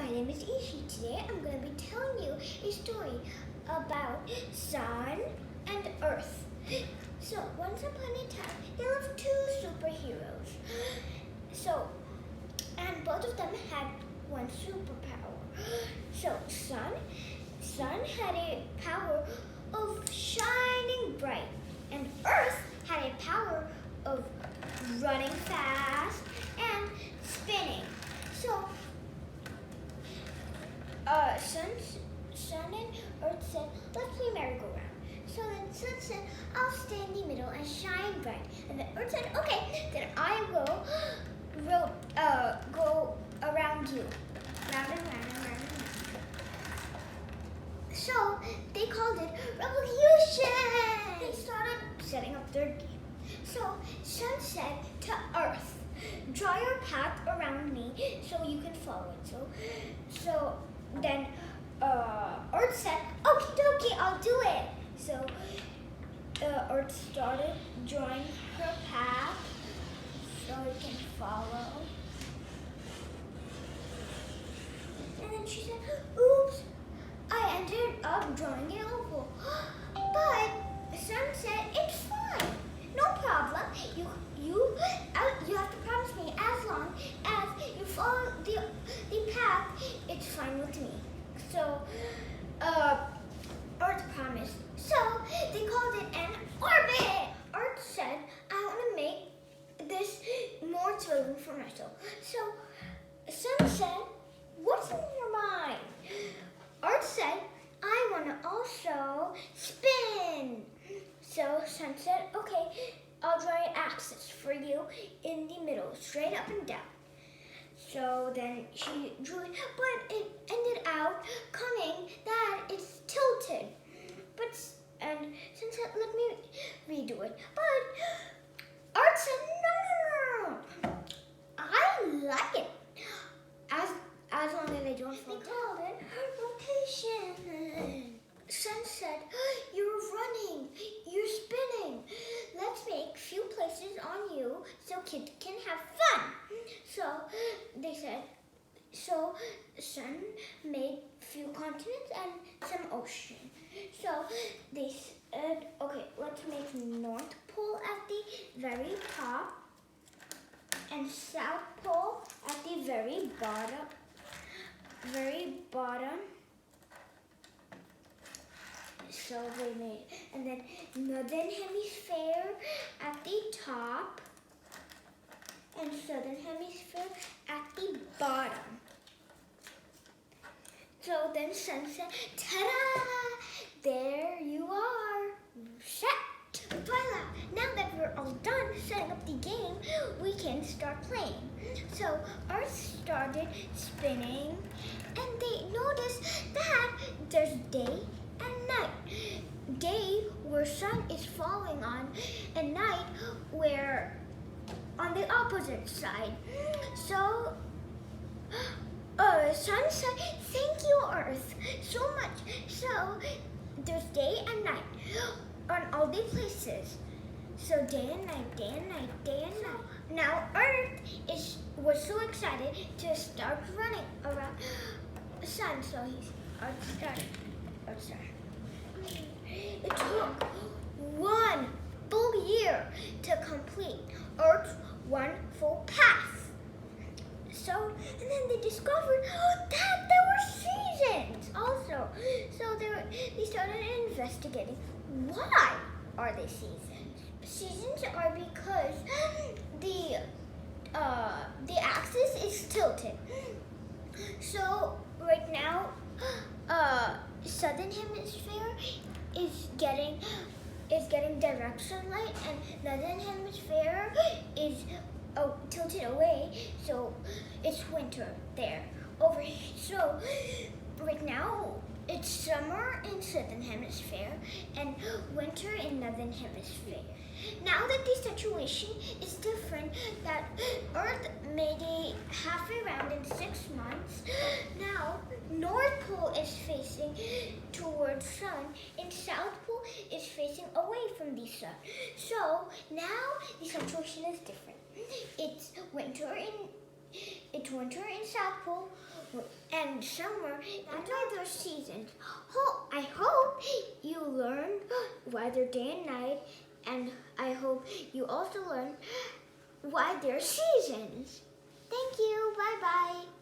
name is Ishi. Today I'm going to be telling you a story about sun and earth. So once upon a time, there were two superheroes. And both of them had one superpower. So sun had a power of shining bright, and earth had a power of running fast and spinning. So sun and earth said, let's play merry-go-round. So then sun said, I'll stay in the middle and shine bright. And then earth said, okay, then I will go around you. Round and round and round and round. So they called it revolution. They started setting up their game. So sun said to earth, draw your path around me so you can follow it. So then earth said, okie dokie, I'll do it. So earth started drawing her path so it can follow. And then she said, oops, I ended up drawing an oval. But sun said, it's fine, no problem. You have to promise me as long as you follow the path, it's fine with me. So earth promised. So they called it an orbit. Earth said, I want to make this more thrilling for myself. So sun said, what's in your mind? Earth said, I want to also spin. So sun said, okay, I'll draw an axis for you in the middle, straight up and down. So then she drew it, but it ended out coming that it's tilted. And sun said, let me redo it. But earth said, no. I like it. As long as I don't fall down. They called it rotation. Sun said, you're running, you're spinning. Let's make few places on you so kids can have fun. So they said, so sun made few continents and some ocean. So they said, okay, let's make North Pole at the very top and South Pole at the very bottom. So they made, and then Northern Hemisphere at the top and Southern Hemisphere at the bottom. So then sun said, ta-da! There you are, set. Voila! Now that we're all done setting up the game, we can start playing. So Earth started spinning, and they noticed that there's day and night. Day where sun is falling on, and night where on the opposite side. So sun said, thank you, Earth, so much. So there's day and night on all the places. So day and night, day and night, day and night. Now Earth was so excited to start running around sun. So Earth started. It took 1 full year to complete Earth's one full path. So, and then they discovered that there were seasons also. So they started investigating, why are they seasons? Seasons are because the axis is tilted. So right now, Southern Hemisphere is getting direct sunlight, and Northern Hemisphere is tilted away, so it's winter there. Over here. So right now it's summer in Southern Hemisphere and winter in Northern Hemisphere. Now that the situation is different, that Earth made a halfway round in 6 months, now North Pole is facing towards sun and South Pole is facing away from the sun. So now the situation is different. It's winter in It's winter in South Pole and summer in other seasons. I hope you learned why they're day and night, and I hope you also learned why they're seasons. Thank you. Bye-bye.